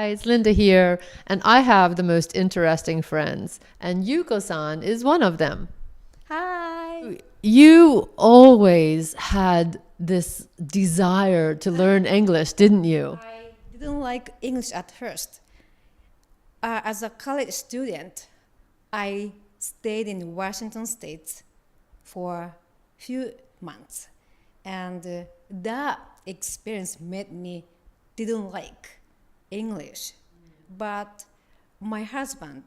Hi, it's Linda here, and I have the most interesting friends, and Yuko-san is one of them. Hi. You always had this desire to learn English, didn't you? I didn't like English at first. As a college student, I stayed in Washington State for a few months, and that experience made me didn't like English. But my husband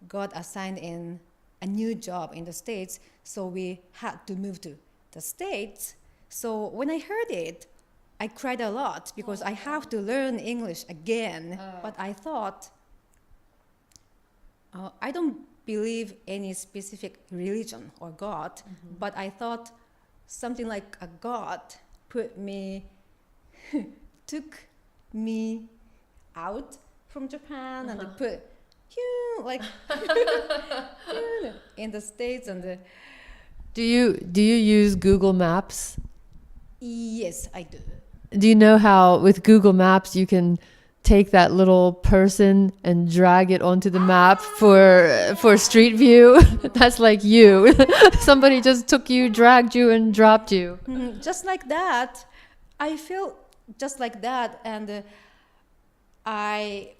got assigned in a new job in the States, so we had to move to the States. So when I heard it, I cried a lot because I have to learn English again. But I thought, I don't believe any specific religion or God, but I thought something like a God put me, took me out from Japan and put you like in the States and Do you use Google Maps? yes, I do. Do you know how with Google Maps you can take that little person and drag it onto the map for Street View? That's like you. Somebody just took you, dragged you, and dropped you. Just like that, I feel just like that, and I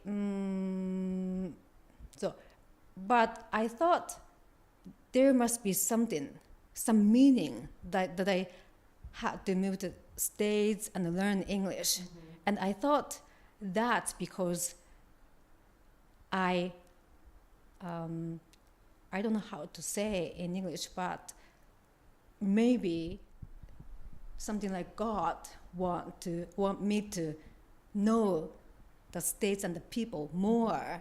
so, but I thought there must be something, some meaning that I had to move to States and learn English, and I thought that's because I I don't know how to say in English, but maybe something like God want me to know the states and the people more.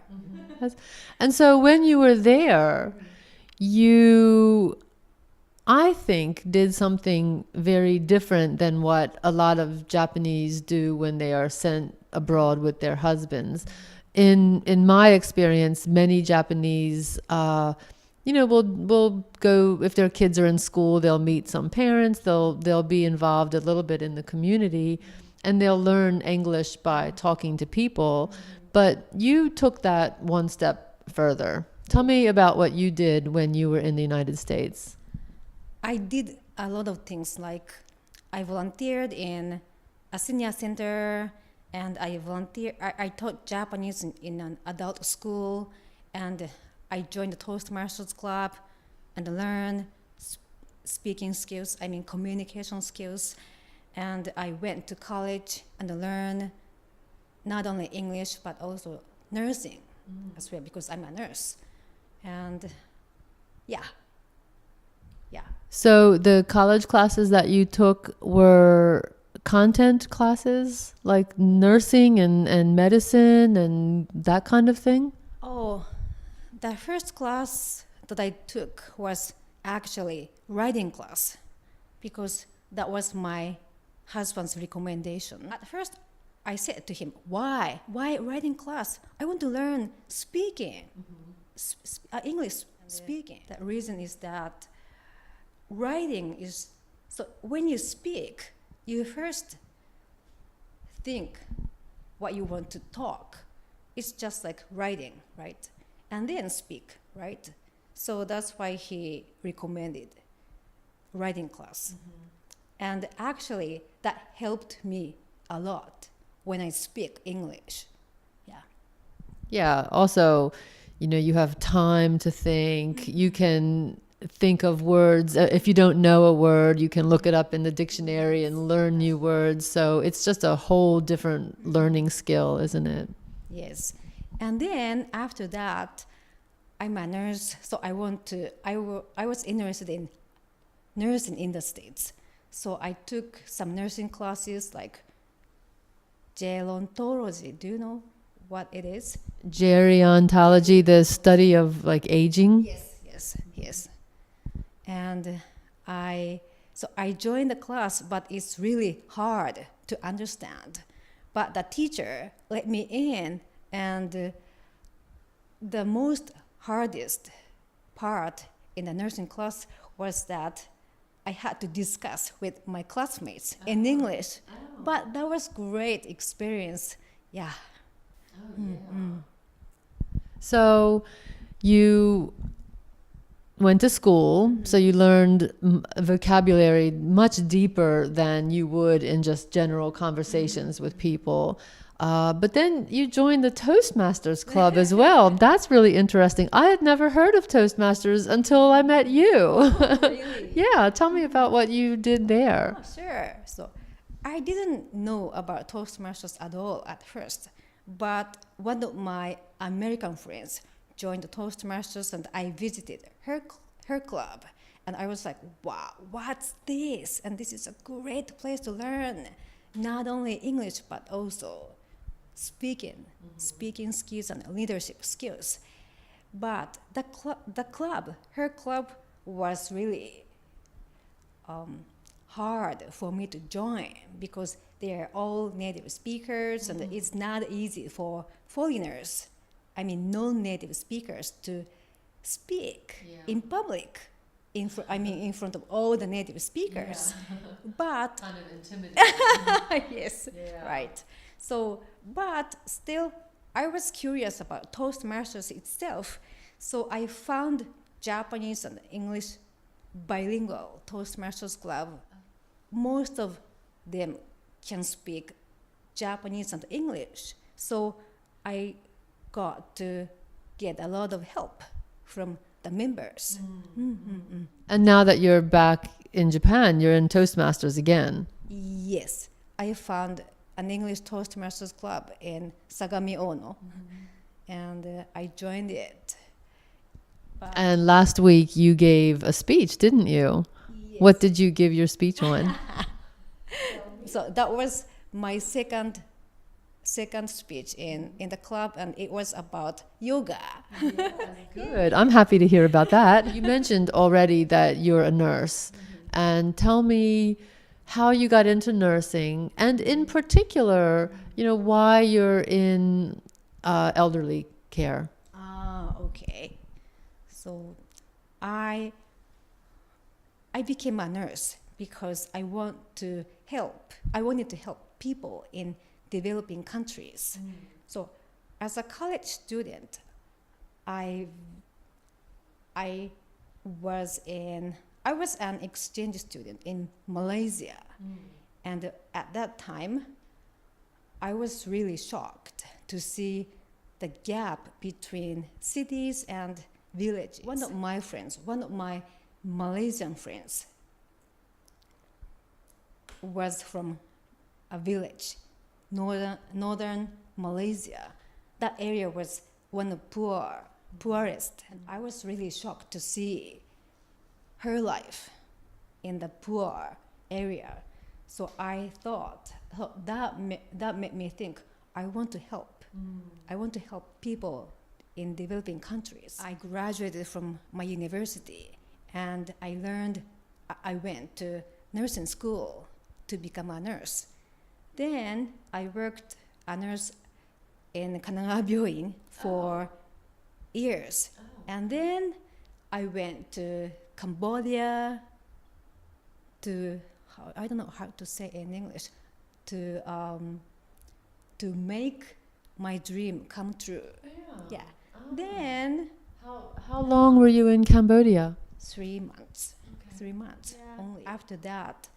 And so when you were there, you, I think, did something very different than what a lot of Japanese do when they are sent abroad with their husbands. In my experience, many Japanese, will go if their kids are in school. They'll meet some parents. They'll be involved a little bit in the community, and they'll learn English by talking to people. But you took that one step further. Tell me about what you did when you were in the United States. I did a lot of things like I volunteered in a senior center and I taught Japanese in an adult school and I joined the Toastmasters Club and learned speaking skills, I mean communication skills. And I went to college and learned not only English but also nursing as well because I'm a nurse. And yeah. So the college classes that you took were content classes like nursing and medicine and that kind of thing? Oh, the first class that I took was actually writing class because that was my husband's recommendation. At first, I said to him, why? Why writing class? I want to learn speaking, English speaking. The reason is that writing is, so when you speak, you first think what you want to talk. It's just like writing, right? And then speak, right? So that's why he recommended writing class. And actually, that helped me a lot when I speak English. Yeah. Yeah. Also, you have time to think. You can think of words. If you don't know a word, you can look it up in the dictionary and learn new words. So it's just a whole different learning skill, isn't it? Yes. And then after that, I'm a nurse, so I was interested in nursing in the States. So I took some nursing classes like gerontology. Do you know what it is? Gerontology, the study of like aging. Yes. And I joined the class, but it's really hard to understand. But the teacher let me in, and the most hardest part in the nursing class was that I had to discuss with my classmates in English. But that was great experience. Yeah. So you went to school, so you learned vocabulary much deeper than you would in just general conversations with people. But then you joined the Toastmasters Club as well. That's really interesting. I had never heard of Toastmasters until I met you. Really? Yeah, tell me about what you did there. Oh, sure. So I didn't know about Toastmasters at all at first, but one of my American friends joined the Toastmasters and I visited her club. And I was like, wow, what's this? And this is a great place to learn not only English, but also speaking skills and leadership skills. But her club was really hard for me to join because they're all native speakers and it's not easy for foreigners, I mean non-native speakers, to speak in public. In front of all the native speakers. But Kind of intimidating. yes, right. So, but still, I was curious about Toastmasters itself. So I found Japanese and English bilingual Toastmasters Club. Most of them can speak Japanese and English. So I got to get a lot of help from the members. And now that you're back in Japan, you're in Toastmasters again. Yes, I found an English Toastmasters club in Sagami Ono, and I joined it. But And last week you gave a speech, didn't you? yes. What did you give your speech on? So that was my second speech in the club, and it was about yoga. Good. I'm happy to hear about that. You mentioned already that you're a nurse. And tell me how you got into nursing, and in particular, why you're in elderly care. Okay. So I became a nurse because I wanted to help people in developing countries. So as a college student, I was an exchange student in Malaysia. And at that time, I was really shocked to see the gap between cities and villages. One of my Malaysian friends was from a village, northern Malaysia. That area was one of poorest. And I was really shocked to see her life in the poor area. So I thought that made me think, I want to help. I want to help people in developing countries. I graduated from my university and I went to nursing school to become a nurse. Then I worked a nurse in Kanagawa Byoin for years. And then I went to Cambodia I don't know how to say in English, to make my dream come true. Yeah. Then how long were you in Cambodia? 3 months. Okay. 3 months only. After that,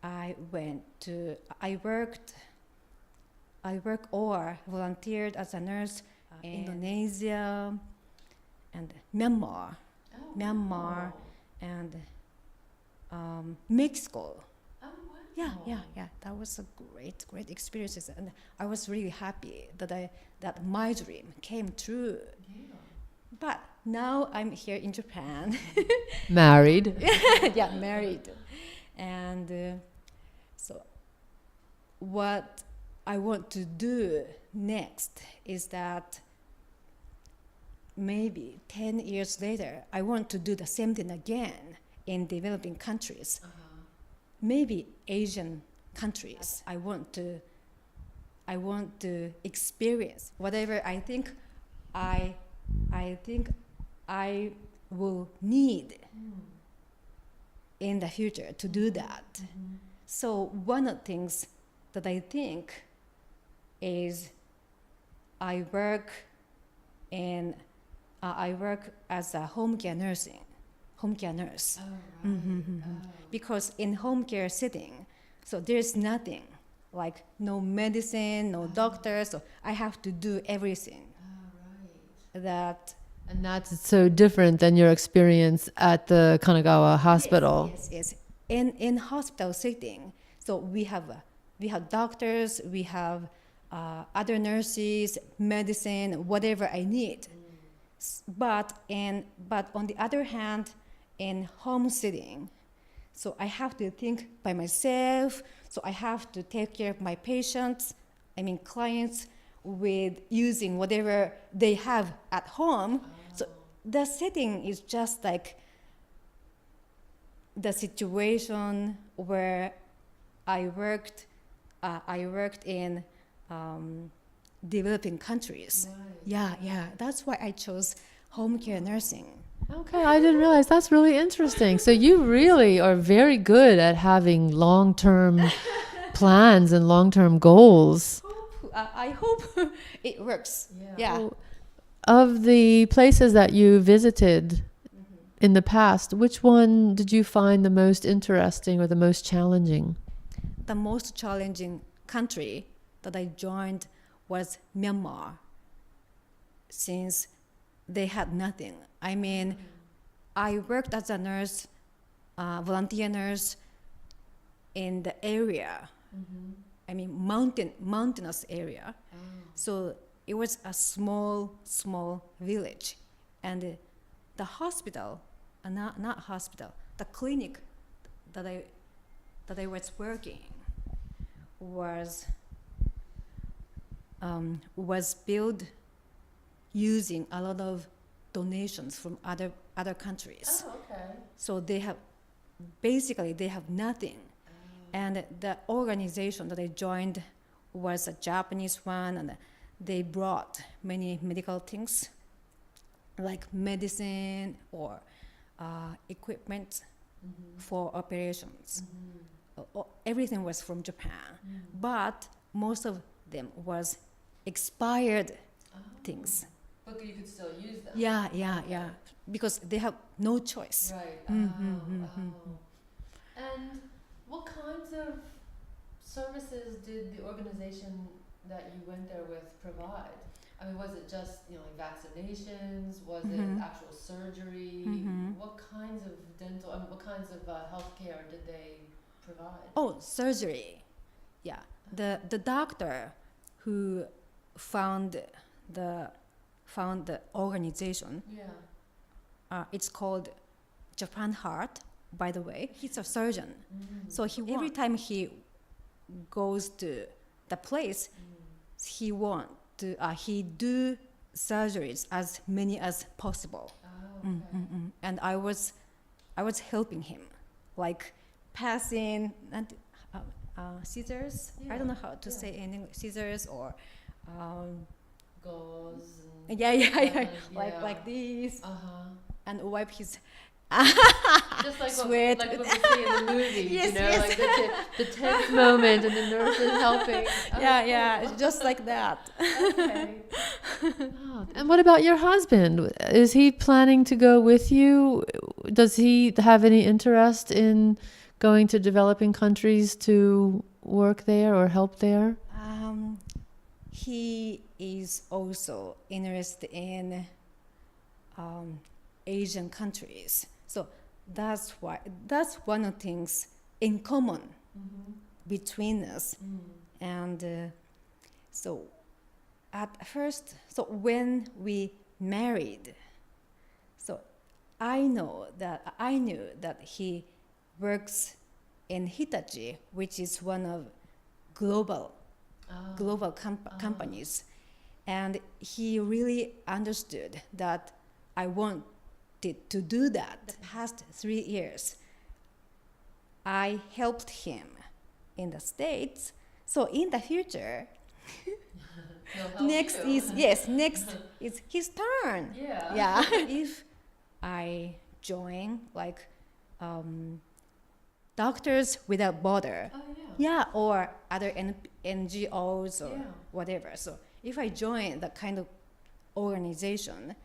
I worked or volunteered as a nurse in Indonesia and Myanmar, and Mexico. Oh, wow. Yeah. That was a great experience, and I was really happy that my dream came true. Yeah. But now I'm here in Japan. Married. Yeah, married. And so what I want to do next is that maybe 10 years later, I want to do the same thing again in developing countries, maybe Asian countries. I want to experience whatever I think I will need in the future to do that. So one of the things that I think is I work in I work as a home care nurse. Because in home care setting, so there's nothing, like no medicine, no doctor, so I have to do everything. That And that's so different than your experience at the Kanagawa hospital. yes. In hospital setting, so we have doctors, we have other nurses, medicine, whatever I need. But on the other hand, in home setting, so I have to think by myself. So I have to take care of my patients, clients, with using whatever they have at home. So the setting is just like the situation where I worked in developing countries. Yeah. That's why I chose home care nursing. Okay, I didn't realize. That's really interesting. So you really are very good at having long-term plans and long-term goals. I hope it works. Yeah. So, of the places that you visited in the past, which one did you find the most interesting or the most challenging? The most challenging country that I joined was Myanmar, since they had nothing. I worked as a nurse, volunteer nurse, in the area. Mountainous area. So it was a small village, and the hospital, not hospital, the clinic that I was working was built using a lot of donations from other countries. So they have nothing. And the organization that I joined was a Japanese one, and they brought many medical things like medicine or equipment for operations. Everything was from Japan, but most of them was expired things. But you could still use them. Yeah. Because they have no choice. Right. And what kinds of services did the organization that you went there with provide? Was it just like vaccinations? Was it actual surgery? What kinds of dental? What kinds of healthcare did they provide? Oh, surgery. Yeah, the doctor who found the organization. It's called Japan Heart. By the way, he's a surgeon. So every time he goes to the place, he do surgeries as many as possible. And I was helping him, like passing scissors. I don't know how to say in English, scissors or Gauze. Like this, and wipe his just like sweat. What we see in the movies, Yes. like the tense moment and the nurse is helping. Yeah, just like that. Okay. And what about your husband? Is he planning to go with you? Does he have any interest in going to developing countries to work there or help there? He is also interested in Asian countries. So that's one of the things in common between us. And so at first, so when we married, so I knew that he works in Hitachi, which is one of global companies, and he really understood that I wanted to do that. The past 3 years, I helped him in the States. So in the future, next is his turn. Yeah. If I join like Doctors Without Border, or other NGOs or whatever. So if I join that kind of organization,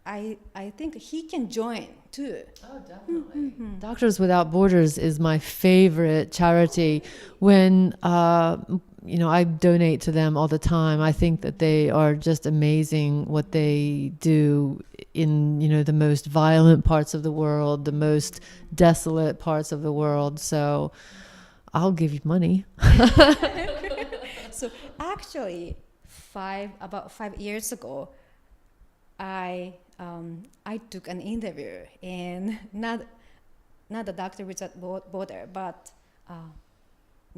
I think he can join too. Oh, definitely. Doctors Without Borders is my favorite charity. When I donate to them all the time. I think that they are just amazing what they do in the most violent parts of the world, the most desolate parts of the world. So I'll give you money. So actually, about 5 years ago, I took an interview, and not the Doctor Without Border, but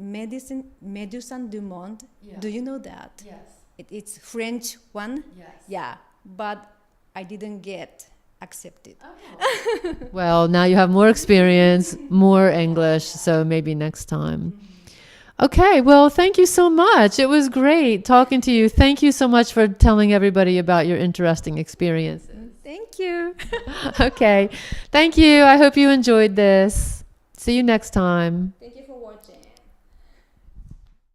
Médecins du Monde. Yeah. Do you know that? Yes. It's French one. Yes. Yeah, but I didn't get accepted. Oh. Well, now you have more experience, more English, so maybe next time. Okay, well, thank you so much. It was great talking to you. Thank you so much for telling everybody about your interesting experiences. Thank you. Okay, thank you. I hope you enjoyed this. See you next time. Thank you for watching.